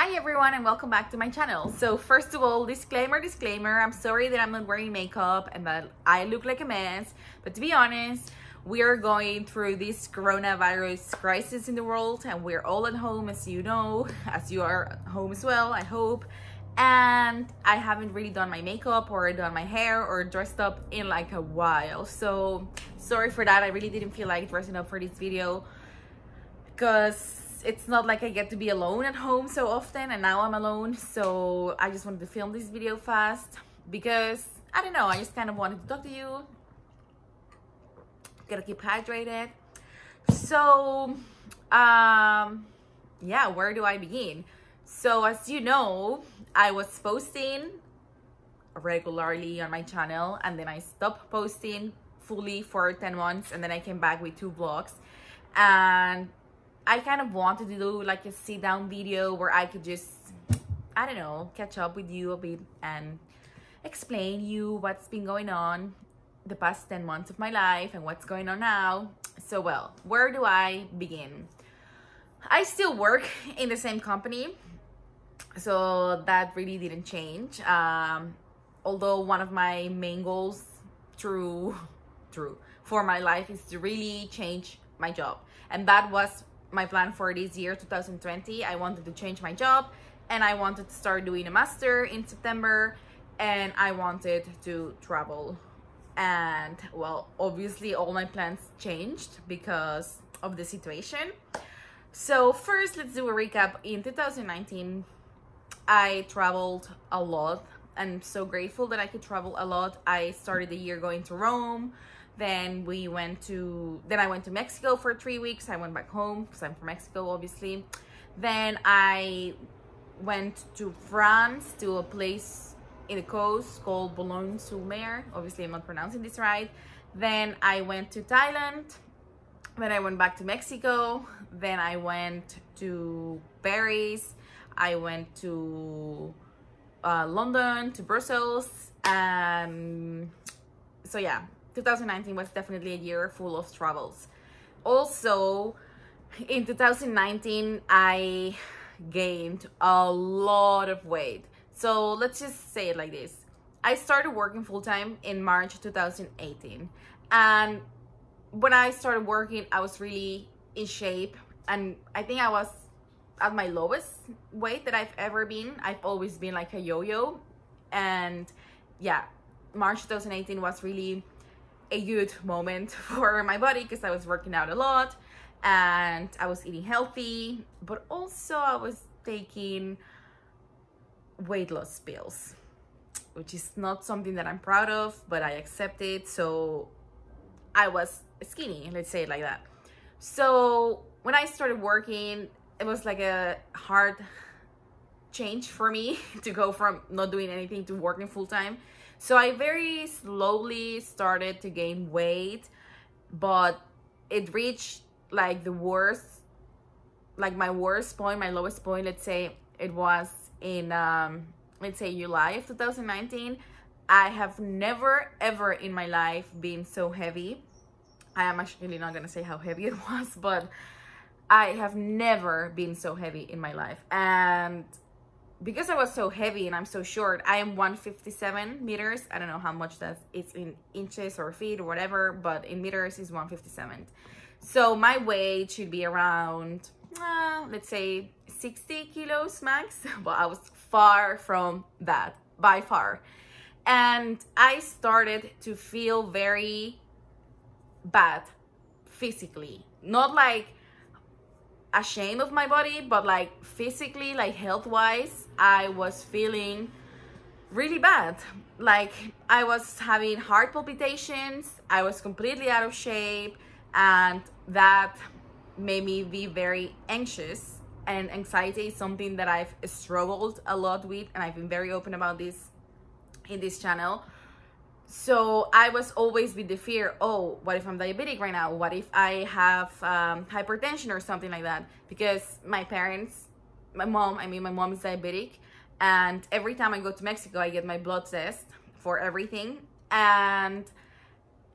Hi everyone and welcome back to my channel. So first of all, disclaimer, I'm sorry that I'm not wearing makeup and that I look like a mess, but to be honest, we are going through this coronavirus crisis in the world and we're all at home, as you know, as you are at home as well, I hope. And I haven't really done my makeup or done my hair or dressed up in like a while, so sorry for that. I really didn't feel like dressing up for this video because it's not like I get to be alone at home so often, and now I'm alone, so I just wanted to film this video fast because I don't know, I just kind of wanted to talk to you. Gotta keep hydrated. So yeah, where do I begin? So as you know, I was posting regularly on my channel and then I stopped posting fully for 10 months and then I came back with 2 vlogs, and I kind of wanted to do like a sit down video where I could just, I don't know, catch up with you a bit and explain you what's been going on the past 10 months of my life and what's going on now. So well, where do I begin? I still work in the same company, so that really didn't change. Although one of my main goals for my life is to really change my job, and that was my plan for this year 2020. I wanted to change my job and I wanted to start doing a master in September and I wanted to travel. And well, obviously all my plans changed because of the situation. So first, let's do a recap. In 2019 I traveled a lot. I'm so grateful that I could travel a lot. I started the year going to Rome. Then I went to Mexico for 3 weeks. I went back home because I'm from Mexico, obviously. Then I went to France, to a place in the coast called Boulogne-sur-Mer. Obviously, I'm not pronouncing this right. Then I went to Thailand. Then I went back to Mexico. Then I went to Paris. I went to London, to Brussels. So yeah. 2019 was definitely a year full of travels. Also, in 2019, I gained a lot of weight. So let's just say it like this. I started working full-time in March 2018. And when I started working, I was really in shape. And I think I was at my lowest weight that I've ever been. I've always been like a yo-yo. And yeah, March 2018 was really a good moment for my body because I was working out a lot and I was eating healthy, but also I was taking weight loss pills, which is not something that I'm proud of, but I accept it. So I was skinny, let's say it like that. So when I started working, it was like a hard change for me to go from not doing anything to working full-time. So I very slowly started to gain weight, but it reached like the worst, like my worst point, my lowest point, let's say it was in, let's say July of 2019. I have never ever in my life been so heavy. I am actually not gonna say how heavy it was, but I have never been so heavy in my life. And because I was so heavy and I'm so short, I am 157 meters. I don't know how much that is in inches or feet or whatever, but in meters is 157. So my weight should be around, let's say 60 kilos max, but I was far from that, by far. And I started to feel very bad physically, not like ashamed of my body, but like physically, like health wise, I was feeling really bad. Like I was having heart palpitations, I was completely out of shape, and that made me be very anxious. And anxiety is something that I've struggled a lot with, and I've been very open about this in this channel. So I was always with the fear, oh, what if I'm diabetic right now? What if I have hypertension or something like that? Because my parents, my mom is diabetic. And every time I go to Mexico, I get my blood test for everything. And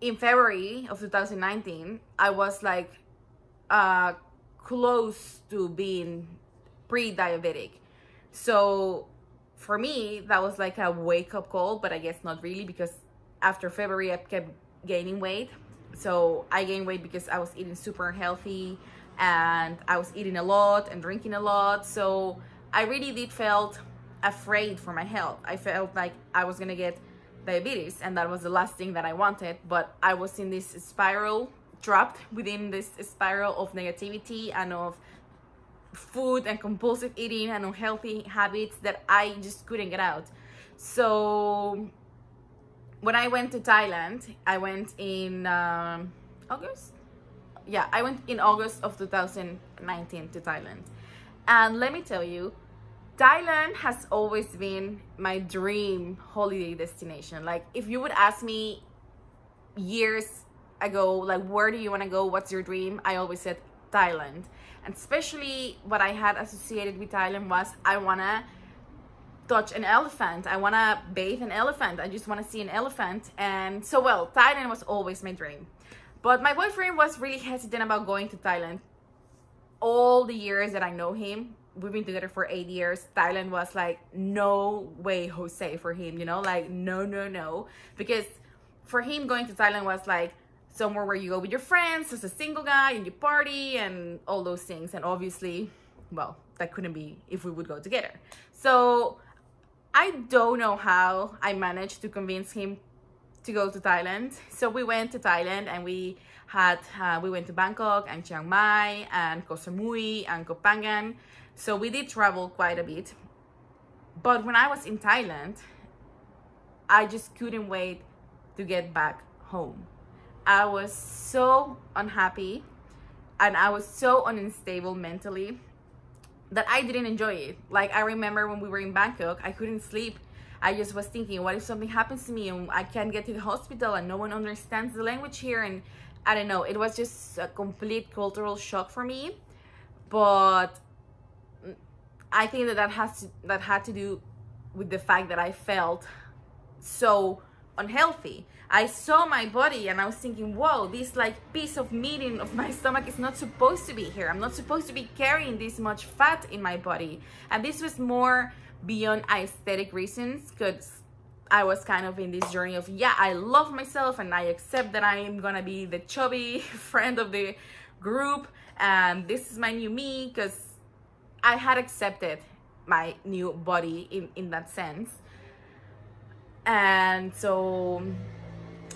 in February of 2019, I was like close to being pre-diabetic. So for me, that was like a wake-up call, but I guess not really, because after February I kept gaining weight. So I gained weight because I was eating super healthy and I was eating a lot and drinking a lot. So I really did felt afraid for my health. I felt like I was gonna get diabetes, and that was the last thing that I wanted. But I was in this spiral, trapped within this spiral of negativity and of food and compulsive eating and unhealthy habits that I just couldn't get out. So when I went to Thailand, I went in August. Yeah, I went in August of 2019 to Thailand. And let me tell you, Thailand has always been my dream holiday destination. Like, if you would ask me years ago, like, where do you want to go? What's your dream? I always said Thailand. And especially what I had associated with Thailand was, I want to touch an elephant. I want to bathe an elephant. I just want to see an elephant. And so, well, Thailand was always my dream. But my boyfriend was really hesitant about going to Thailand. All the years that I know him, we've been together for 8 years, Thailand was like, no way, Jose, for him, you know, like, no. Because for him, going to Thailand was like somewhere where you go with your friends as a single guy and you party and all those things. And obviously, well, that couldn't be if we would go together. So I don't know how I managed to convince him to go to Thailand. So we went to Thailand, and we went to Bangkok and Chiang Mai and Koh Samui and Koh Phangan. So we did travel quite a bit. But when I was in Thailand, I just couldn't wait to get back home. I was so unhappy and I was so unstable mentally that I didn't enjoy it. Like, I remember when we were in Bangkok, I couldn't sleep. I just was thinking, what if something happens to me and I can't get to the hospital and no one understands the language here? And I don't know, it was just a complete cultural shock for me. But I think that had to do with the fact that I felt so unhealthy. I saw my body and I was thinking, whoa, this like piece of meat of my stomach is not supposed to be here. I'm not supposed to be carrying this much fat in my body. And this was more beyond aesthetic reasons, because I was kind of in this journey of, yeah, I love myself and I accept that I am gonna be the chubby friend of the group and this is my new me, because I had accepted my new body in that sense. And so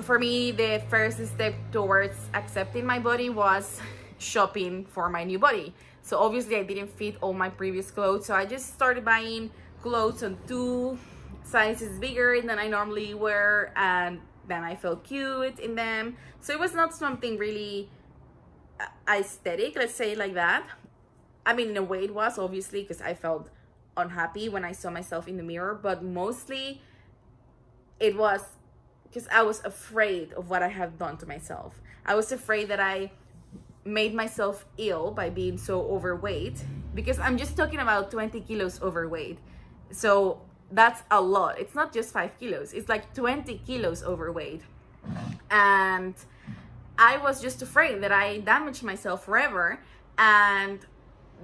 for me, the first step towards accepting my body was shopping for my new body. So obviously I didn't fit all my previous clothes, so I just started buying clothes on 2 sizes bigger than I normally wear, and then I felt cute in them. So it was not something really aesthetic, let's say it like that. I mean, in a way it was, obviously, because I felt unhappy when I saw myself in the mirror, but mostly it was because I was afraid of what I had done to myself. I was afraid that I made myself ill by being so overweight, because I'm just talking about 20 kilos overweight. So that's a lot. It's not just 5 kilos, it's like 20 kilos overweight. And I was just afraid that I damaged myself forever and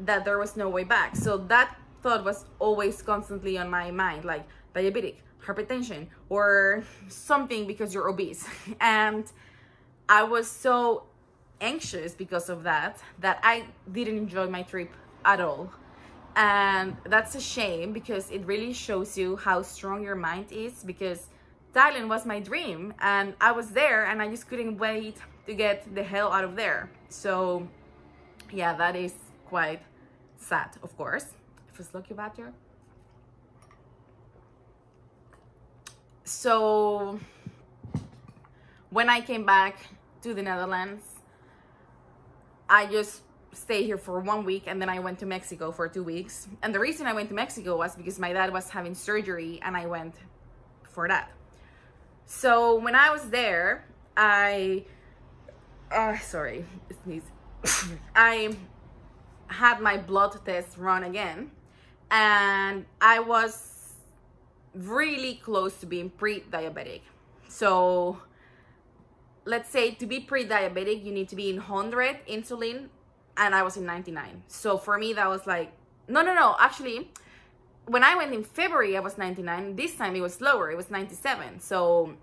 that there was no way back. So that thought was always constantly on my mind, like diabetic, hypertension, or something because you're obese. And I was so anxious because of that I didn't enjoy my trip at all. And that's a shame, because it really shows you how strong your mind is, because Thailand was my dream and I was there and I just couldn't wait to get the hell out of there. So yeah, that is quite sad, of course. Förslå vatten. So when I came back to the Netherlands, I just stayed here for 1 week, and then I went to Mexico for 2 weeks. And the reason I went to Mexico was because my dad was having surgery and I went for that. So when I was there, I had my blood test run again, and I was really close to being pre-diabetic. So let's say to be pre-diabetic, you need to be in 100 insulin, and I was in 99. So for me, that was like, no, actually, when I went in February, I was 99. This time it was lower, it was 97. So,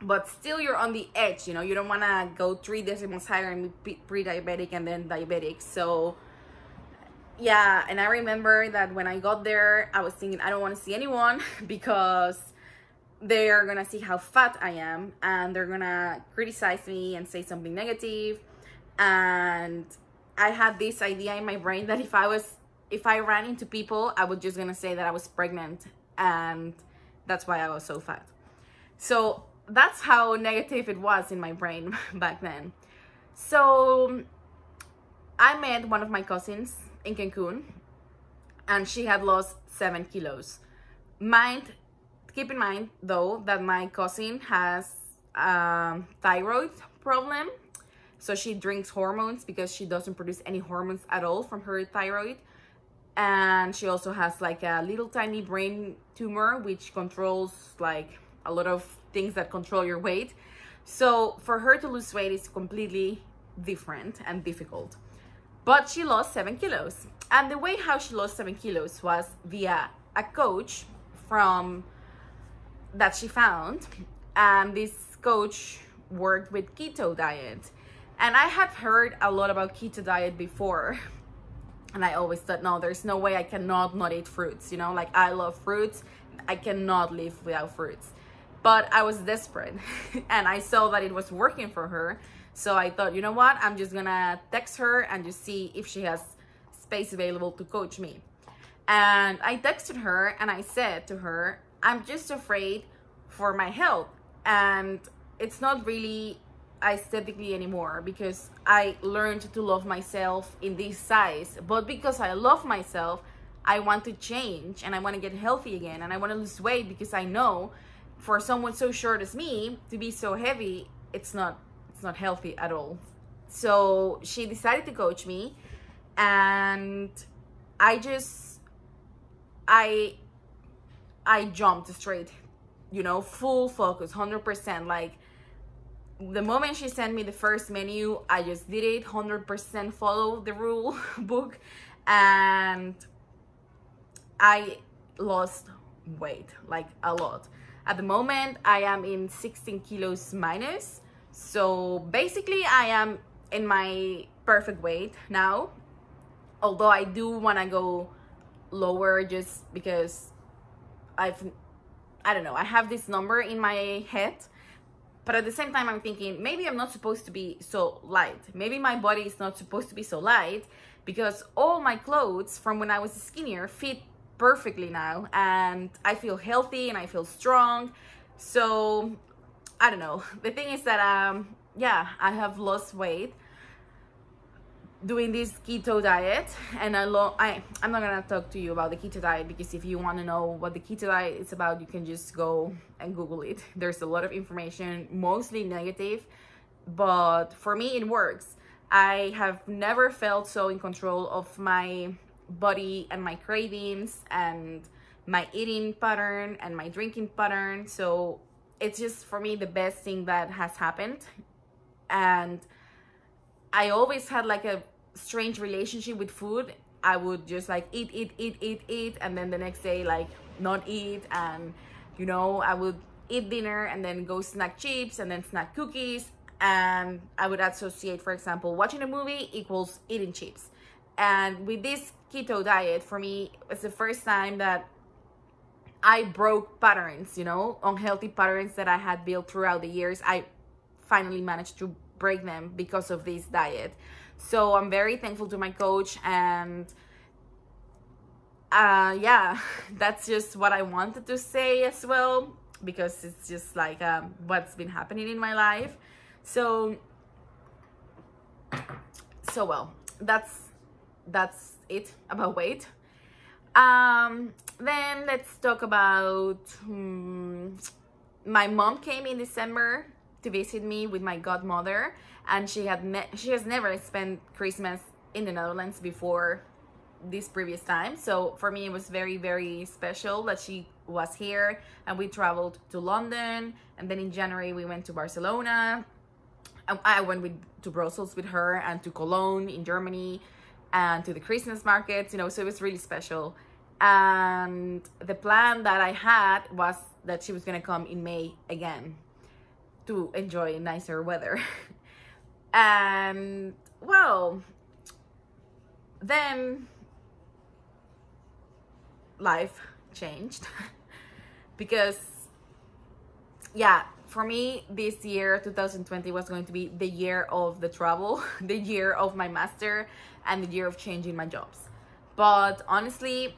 but still you're on the edge, you know, you don't want to go 3 decimals higher and be pre-diabetic and then diabetic. So yeah, and I remember that when I got there, I was thinking, I don't want to see anyone because they're gonna see how fat I am and they're gonna criticize me and say something negative. And I had this idea in my brain that if I ran into people, I was just gonna say that I was pregnant, and that's why I was so fat. So that's how negative it was in my brain back then. So I met one of my cousins in Cancun, and she had lost 7 kilos. Keep in mind though that my cousin has thyroid problem, so she drinks hormones because she doesn't produce any hormones at all from her thyroid. And she also has like a little tiny brain tumor which controls like a lot of things that control your weight. So for her to lose weight is completely different and difficult. But she lost 7 kilos. And the way how she lost 7 kilos was via a coach that she found. And this coach worked with keto diet. And I had heard a lot about keto diet before. And I always thought, no, there's no way I cannot not eat fruits. You know, like I love fruits. I cannot live without fruits. But I was desperate and I saw that it was working for her. So I thought, you know what? I'm just gonna text her and just see if she has space available to coach me. And I texted her and I said to her, I'm just afraid for my health. And it's not really aesthetically anymore because I learned to love myself in this size. But because I love myself, I want to change and I want to get healthy again. And I want to lose weight because I know for someone so short as me to be so heavy, it's not healthy at all. So she decided to coach me, and I jumped straight, you know, full focus, 100%. Like the moment she sent me the first menu, I just did it, 100% follow the rule book, and I lost weight, like a lot. At the moment, I am in 16 kilos minus. So basically, I am in my perfect weight now. Although I do want to go lower just because I don't know, I have this number in my head. But at the same time, I'm thinking, maybe I'm not supposed to be so light. Maybe my body is not supposed to be so light because all my clothes from when I was skinnier fit perfectly now, and I feel healthy and I feel strong. So I don't know, the thing is that yeah, I have lost weight doing this keto diet, and I'm not gonna talk to you about the keto diet because if you want to know what the keto diet is about, you can just go and Google it. There's a lot of information, mostly negative, but for me it works. I have never felt so in control of my body and my cravings and my eating pattern and my drinking pattern. So it's just for me the best thing that has happened. And I always had like a strange relationship with food. I would just like eat, and then the next day like not eat, and you know, I would eat dinner and then go snack chips and then snack cookies, and I would associate, for example, watching a movie equals eating chips. And with this keto diet, for me, it's the first time that I broke patterns, you know, unhealthy patterns that I had built throughout the years. I finally managed to break them because of this diet. So I'm very thankful to my coach, and yeah, that's just what I wanted to say as well, because it's just like what's been happening in my life. So well, that's it about weight. Then let's talk about my mom came in December to visit me with my godmother, and she has never spent Christmas in the Netherlands before this previous time. So for me it was very, very special that she was here, and we traveled to London, and then in January we went to Barcelona. I went to Brussels with her, and to Cologne in Germany, and to the Christmas markets, you know, so it was really special. And the plan that I had was that she was gonna come in May again to enjoy nicer weather. And well, then life changed because yeah, for me this year 2020 was going to be the year of the travel, the year of my master, and the year of changing my jobs. But honestly,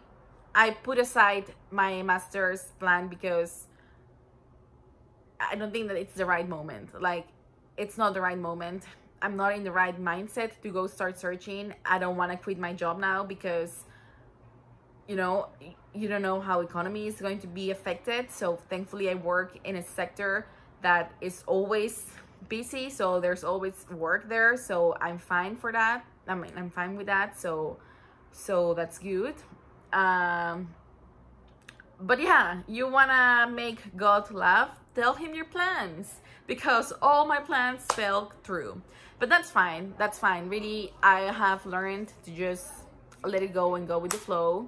I put aside my master's plan because I don't think that it's the right moment. Like, it's not the right moment. I'm not in the right mindset to go start searching. I don't want to quit my job now because, you know, you don't know how economy is going to be affected. So thankfully I work in a sector that is always busy, so there's always work there, so I'm fine for that. I mean, I'm fine with that, so that's good. But yeah, you wanna make God laugh, tell him your plans, because all my plans fell through. But that's fine, that's fine. Really, I have learned to just let it go and go with the flow.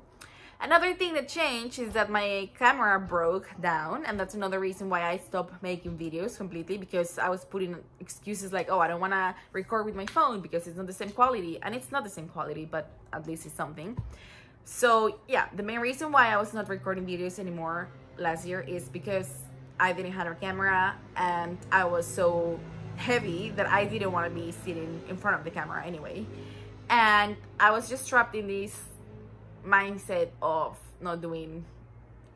Another thing that changed is that my camera broke down, and that's another reason why I stopped making videos completely, because I was putting excuses like, oh, I don't want to record with my phone because it's not the same quality. And it's not the same quality, but at least it's something. So yeah, the main reason why I was not recording videos anymore last year is because I didn't have a camera, and I was so heavy that I didn't want to be sitting in front of the camera anyway. And I was just trapped in this mindset of not doing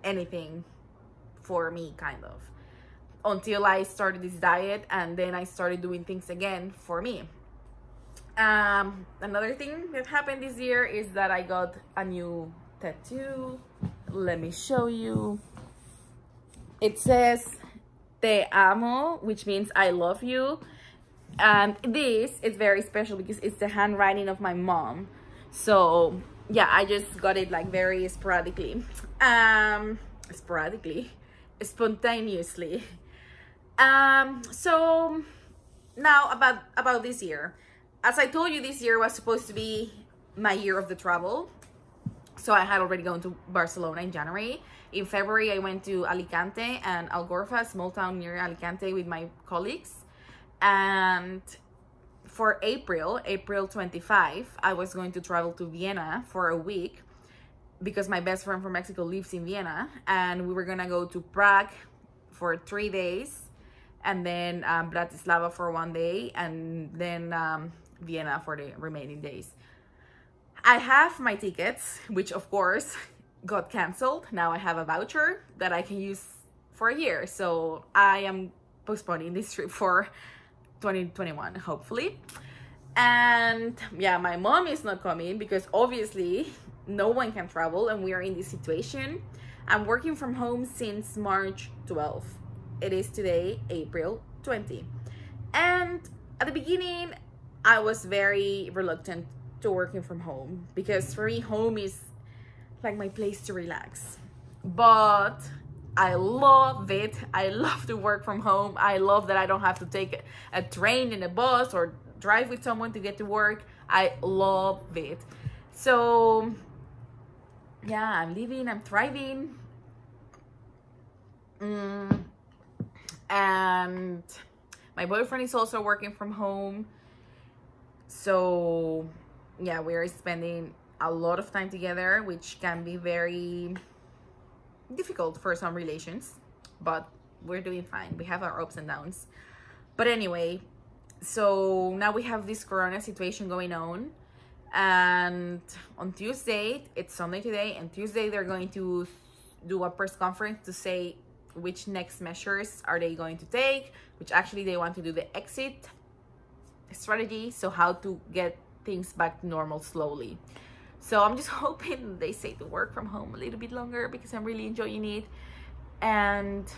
anything for me, kind of, until I started this diet, and then I started doing things again for me. Another thing that happened this year is that I got a new tattoo. Let me show you. It says Te amo, which means I love you. And this is very special because it's the handwriting of my mom. So yeah, I just got it like very sporadically, spontaneously. So now about this year. As I told you, this year was supposed to be my year of the travel. So I had already gone to Barcelona in January. In February, I went to Alicante and Algorfa, a small town near Alicante, with my colleagues. And for April 25, I was going to travel to Vienna for a week because my best friend from Mexico lives in Vienna, and we were gonna go to Prague for 3 days, and then Bratislava for 1 day, and then Vienna for the remaining days. I have my tickets, which of course got canceled. Now I have a voucher that I can use for a year, so I am postponing this trip for 2021, hopefully. And yeah, my mom is not coming because obviously no one can travel and we are in this situation. I'm working from home since March 12th. It is today, April 20. And at the beginning, I was very reluctant to working from home because for me, home is like my place to relax. But I love it. I love to work from home. I love that I don't have to take a train and a bus or drive with someone to get to work. I love it. So yeah, I'm living, I'm thriving. And my boyfriend is also working from home. So yeah, we're spending a lot of time together, which can be very difficult for some relations, but we're doing fine. We have our ups and downs. But anyway, so now we have this corona situation going on, and on Tuesday, it's Sunday today, and Tuesday they're going to do a press conference to say which next measures are they going to take, which actually they want to do the exit strategy, so how to get things back to normal slowly. So I'm just hoping they say to work from home a little bit longer because I'm really enjoying it. And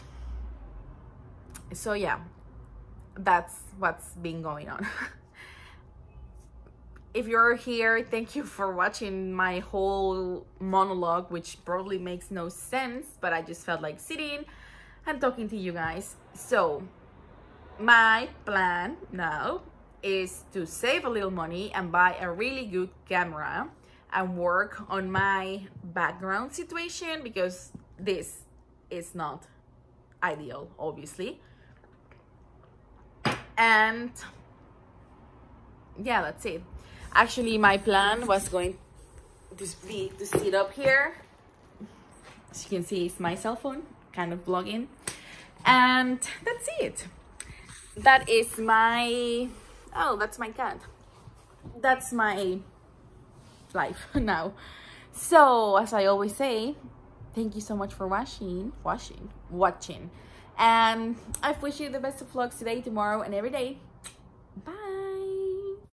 so yeah, that's what's been going on. If you're here, thank you for watching my whole monologue, which probably makes no sense, but I just felt like sitting and talking to you guys. So my plan now is to save a little money and buy a really good camera. and work on my background situation, because this is not ideal, obviously. And yeah, that's it. Actually, my plan was going to be to sit up here. As you can see, it's my cell phone, kind of vlogging. And that's it. That is my, oh, that's my cat. That's my life now. So, as I always say, thank you so much for watching. And I wish you the best of vlogs today, tomorrow, and every day. Bye.